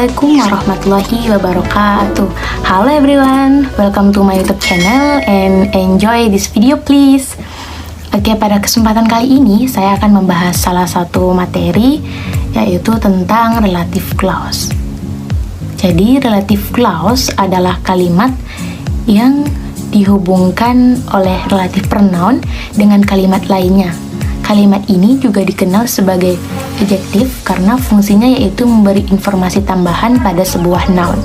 Assalamualaikum warahmatullahi wabarakatuh. Halo everyone, welcome to my YouTube channel and enjoy this video please. Oke, pada kesempatan kali ini saya akan membahas salah satu materi, yaitu tentang relative clause. Jadi relative clause adalah kalimat yang dihubungkan oleh relative pronoun dengan kalimat lainnya. Kalimat ini juga dikenal sebagai adjektif karena fungsinya yaitu memberi informasi tambahan pada sebuah noun.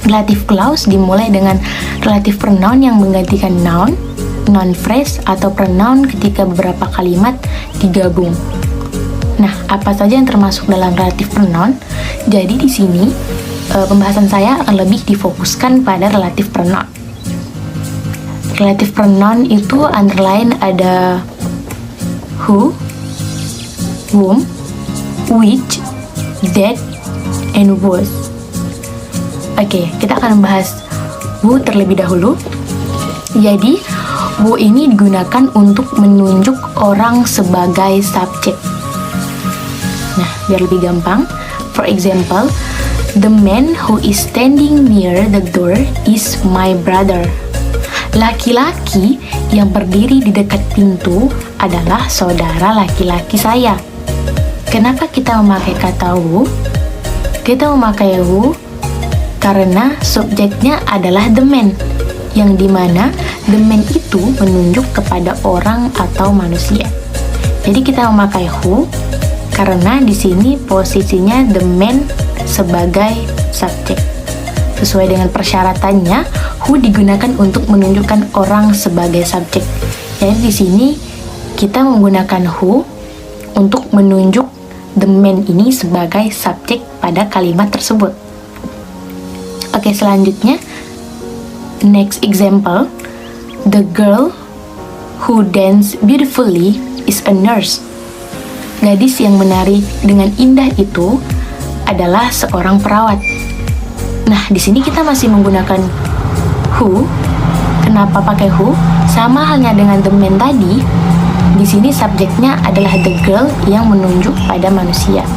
Relative clause dimulai dengan relative pronoun yang menggantikan noun, noun phrase, atau pronoun ketika beberapa kalimat digabung. Nah, apa saja yang termasuk dalam relative pronoun? Jadi di sini pembahasan saya akan lebih difokuskan pada relative pronoun. Relative pronoun itu antara lain ada who, whom, which, that, and was. Oke, kita akan membahas who terlebih dahulu. Jadi, who ini digunakan untuk menunjuk orang sebagai subjek. Nah, biar lebih gampang. For example, the man who is standing near the door is my brother. Laki-laki yang berdiri di dekat pintu adalah saudara laki-laki saya. Kenapa kita memakai kata who? Kita memakai who karena subjeknya adalah the man, yang dimana the man itu menunjuk kepada orang atau manusia. Jadi kita memakai who karena di sini posisinya the man sebagai subjek. Sesuai dengan persyaratannya, who digunakan untuk menunjukkan orang sebagai subjek. Jadi di sini kita menggunakan who untuk menunjuk the man ini sebagai subjek pada kalimat tersebut. Oke, selanjutnya next example, the girl who dance beautifully is a nurse. Gadis yang menari dengan indah itu adalah seorang perawat. Nah, di sini kita masih menggunakan who. Kenapa pakai who? Sama halnya dengan the man tadi. Di sini subjeknya adalah the girl yang menunjuk pada manusia.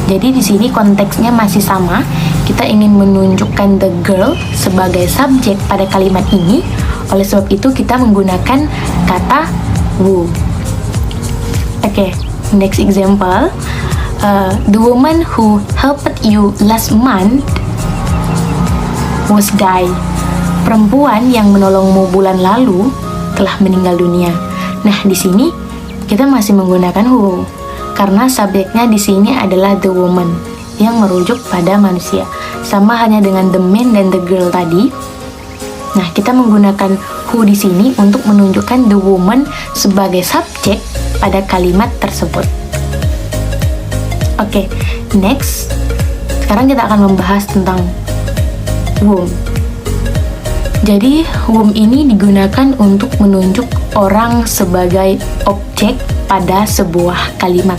Jadi di sini konteksnya masih sama. Kita ingin menunjukkan the girl sebagai subjek pada kalimat ini. Oleh sebab itu kita menggunakan kata who. Oke, next example. The woman who helped you last month was die. Perempuan yang menolongmu bulan lalu telah meninggal dunia. Nah, di sini kita masih menggunakan who karena subjeknya di sini adalah the woman yang merujuk pada manusia. Sama hanya dengan the man dan the girl tadi. Nah, kita menggunakan who di sini untuk menunjukkan the woman sebagai subjek pada kalimat tersebut. Oke, next. Sekarang kita akan membahas tentang whom. Jadi, whom ini digunakan untuk menunjuk orang sebagai objek pada sebuah kalimat.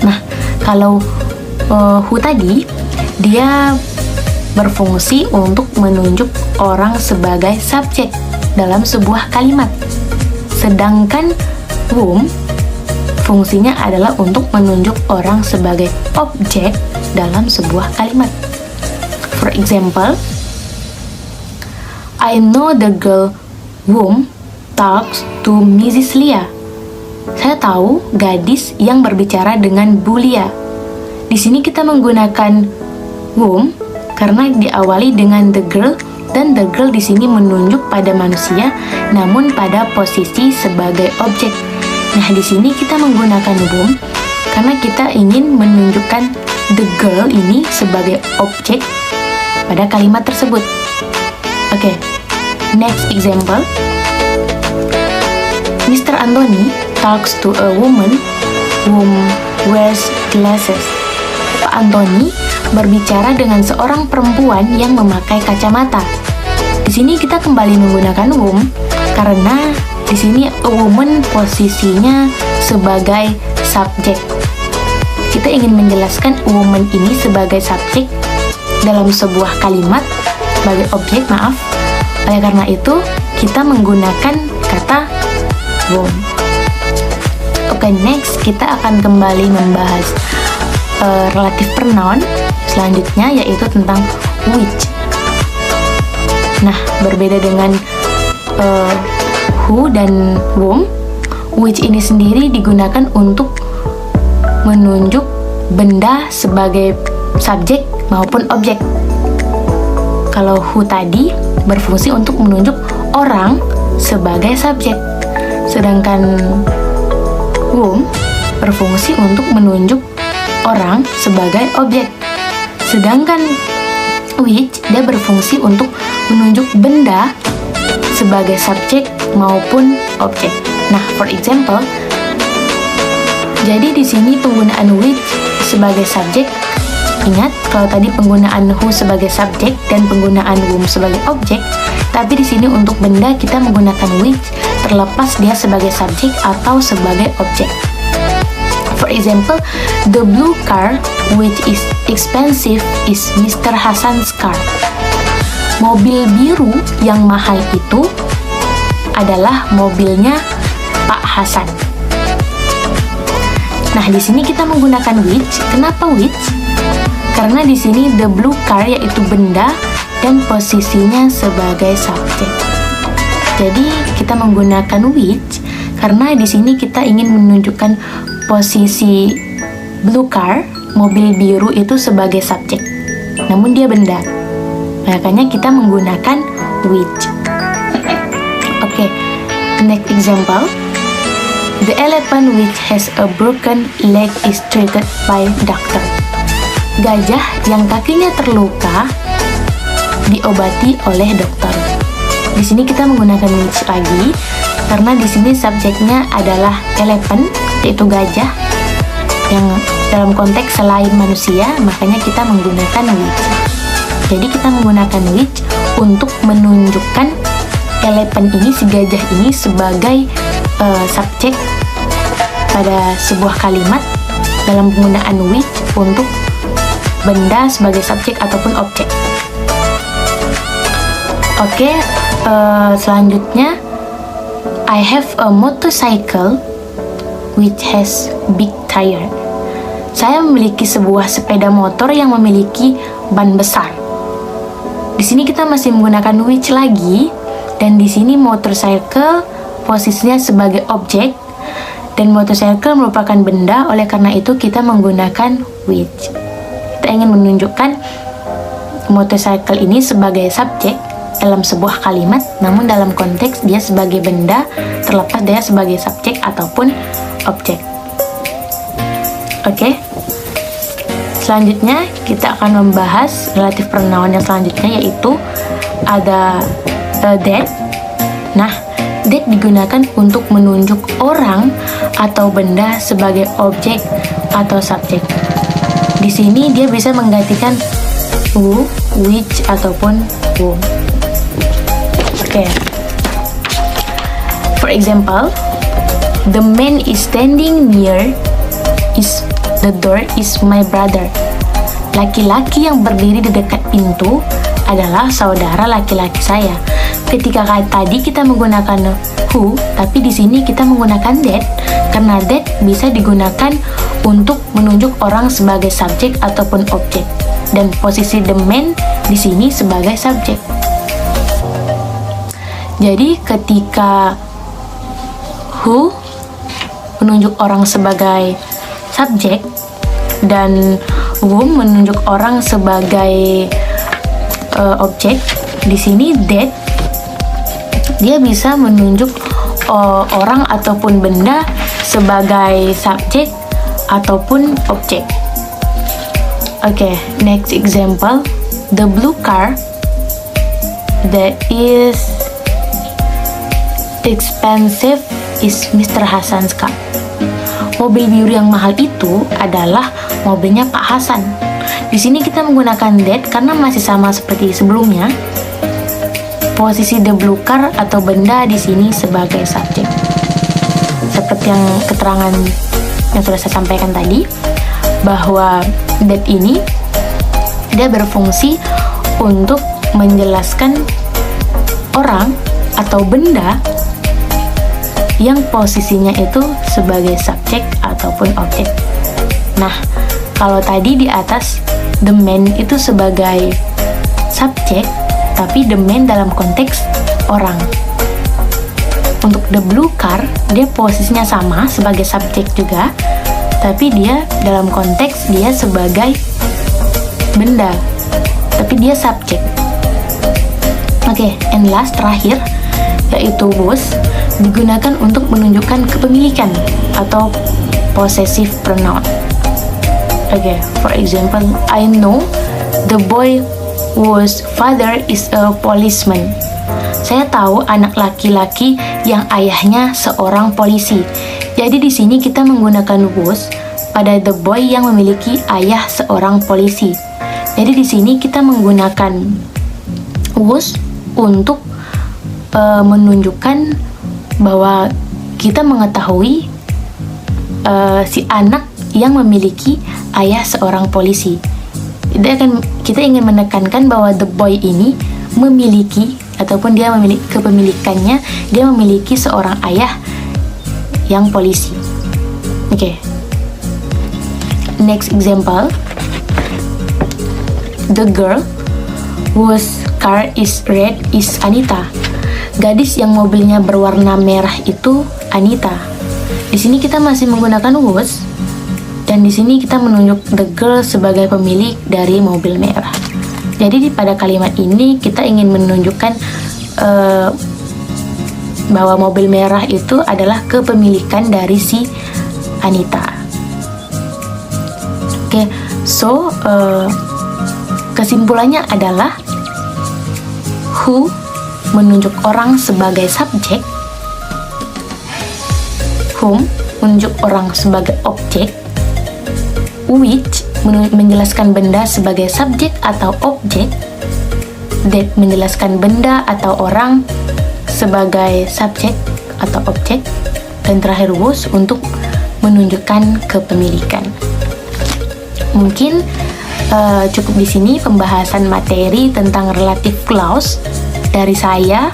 Nah, kalau who tadi, dia berfungsi untuk menunjuk orang sebagai subjek dalam sebuah kalimat. Sedangkan whom fungsinya adalah untuk menunjuk orang sebagai objek dalam sebuah kalimat. For example, I know the girl whom talks to Mrs. Lia. Saya tahu gadis yang berbicara dengan Bu Lia. Di sini kita menggunakan whom karena diawali dengan the girl, dan the girl di sini menunjuk pada manusia namun pada posisi sebagai objek. Nah, di sini kita menggunakan whom karena kita ingin menunjukkan the girl ini sebagai objek pada kalimat tersebut. Oke, next example. Mr. Anthony talks to a woman whom wears glasses. Pak Anthony berbicara dengan seorang perempuan yang memakai kacamata. Di sini kita kembali menggunakan whom karena di sini a woman posisinya sebagai subjek. Kita ingin menjelaskan woman ini sebagai subjek dalam sebuah kalimat sebagai objek, maaf. Oleh karena itu, kita menggunakan kata whom. Oke, next kita akan kembali membahas relative pronoun. selanjutnya yaitu tentang which. Nah, berbeda dengan who dan whom, which ini sendiri digunakan untuk menunjuk benda sebagai subjek maupun objek. Kalau who tadi berfungsi untuk menunjuk orang sebagai subjek, sedangkan whom berfungsi untuk menunjuk orang sebagai objek. Sedangkan which dia berfungsi untuk menunjuk benda sebagai subjek maupun objek. Nah, for example, jadi di sini penggunaan which sebagai subjek. Ingat, kalau tadi penggunaan who sebagai subjek dan penggunaan whom sebagai objek, tapi di sini untuk benda kita menggunakan which terlepas dia sebagai subjek atau sebagai objek. For example, the blue car which is expensive is Mr. Hasan's car. Mobil biru yang mahal itu adalah mobilnya Pak Hasan. Nah, di sini kita menggunakan which. Kenapa which? Karena di sini the blue car yaitu benda dan posisinya sebagai subjek. Jadi kita menggunakan which karena di sini kita ingin menunjukkan posisi blue car, mobil biru itu sebagai subjek. Namun dia benda. Makanya kita menggunakan which. Oke, next example. The elephant which has a broken leg is treated by doctor. Gajah yang kakinya terluka diobati oleh dokter. Di sini kita menggunakan which lagi karena di sini subjeknya adalah elephant, yaitu gajah yang dalam konteks selain manusia, makanya kita menggunakan which. Jadi kita menggunakan which untuk menunjukkan elephant ini, si gajah ini sebagai subjek pada sebuah kalimat dalam penggunaan which untuk benda sebagai subjek ataupun objek. Oke, selanjutnya I have a motorcycle which has big tire. Saya memiliki sebuah sepeda motor yang memiliki ban besar. Di sini kita masih menggunakan which lagi, dan di sini motorcycle posisinya sebagai objek dan motorcycle merupakan benda, oleh karena itu kita menggunakan which. Kita ingin menunjukkan motorcycle ini sebagai subjek dalam sebuah kalimat, namun dalam konteks dia sebagai benda terlepas dia sebagai subjek ataupun objek. Oke. Selanjutnya kita akan membahas relative pronoun yang selanjutnya, yaitu ada that. Nah, that digunakan untuk menunjuk orang atau benda sebagai objek atau subjek. Di sini dia bisa menggantikan who, which ataupun whom. Oke. For example, the man is standing near the door is my brother. Laki-laki yang berdiri di dekat pintu adalah saudara laki-laki saya. Ketika tadi kita menggunakan who, tapi di sini kita menggunakan that karena that bisa digunakan untuk menunjuk orang sebagai subjek ataupun objek, dan posisi the man di sini sebagai subjek. Jadi ketika who menunjuk orang sebagai subjek dan whom menunjuk orang sebagai objek, di sini that dia bisa menunjuk orang ataupun benda sebagai subjek ataupun objek. Oke, next example, the blue car that is expensive is Mr. Hasan's car. Mobil biru yang mahal itu adalah mobilnya Pak Hasan. Di sini kita menggunakan that karena masih sama seperti sebelumnya. Posisi the blue car atau benda di sini sebagai subjek. Seperti yang keterangan yang sudah saya sampaikan tadi, bahwa that ini dia berfungsi untuk menjelaskan orang atau benda yang posisinya itu sebagai subjek ataupun objek. Nah, kalau tadi di atas the man itu sebagai subjek, tapi the man dalam konteks orang. Untuk the blue car, dia posisinya sama sebagai subjek juga, tapi dia dalam konteks dia sebagai benda, tapi dia subjek. Oke, and last, terakhir, yaitu was, digunakan untuk menunjukkan kepemilikan atau possessive pronoun. Oke, for example, I know the boy whose father is a policeman. Saya tahu anak laki-laki yang ayahnya seorang polisi. Jadi di sini kita menggunakan was pada the boy yang memiliki ayah seorang polisi. Jadi di sini kita menggunakan was untuk menunjukkan bahwa kita mengetahui si anak yang memiliki ayah seorang polisi. Kita ingin menekankan bahwa the boy ini memiliki, ataupun dia memiliki kepemilikannya, dia memiliki seorang ayah yang polisi. Oke. Next example. The girl whose car is red is Anita. Gadis yang mobilnya berwarna merah itu Anita. Di sini kita masih menggunakan was, dan di sini kita menunjuk the girl sebagai pemilik dari mobil merah. Jadi pada kalimat ini kita ingin menunjukkan bahwa mobil merah itu adalah kepemilikan dari si Anita. Oke, so kesimpulannya adalah who menunjuk orang sebagai subjek, whom menunjuk orang sebagai objek, which menjelaskan benda sebagai subjek atau objek, that menjelaskan benda atau orang sebagai subjek atau objek, dan terakhir was untuk menunjukkan kepemilikan. Mungkin cukup di sini pembahasan materi tentang relative clause dari saya.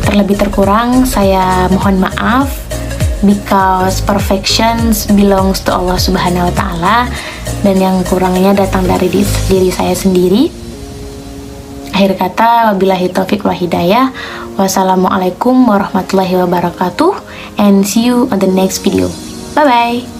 Terlebih terkurang saya mohon maaf, because perfections belongs to Allah Subhanahu wa Ta'ala, dan yang kurangnya datang dari diri saya sendiri. Akhir kata, wabillahi taufiq wal hidayah. Wassalamualaikum warahmatullahi wabarakatuh, and see you on the next video. Bye bye.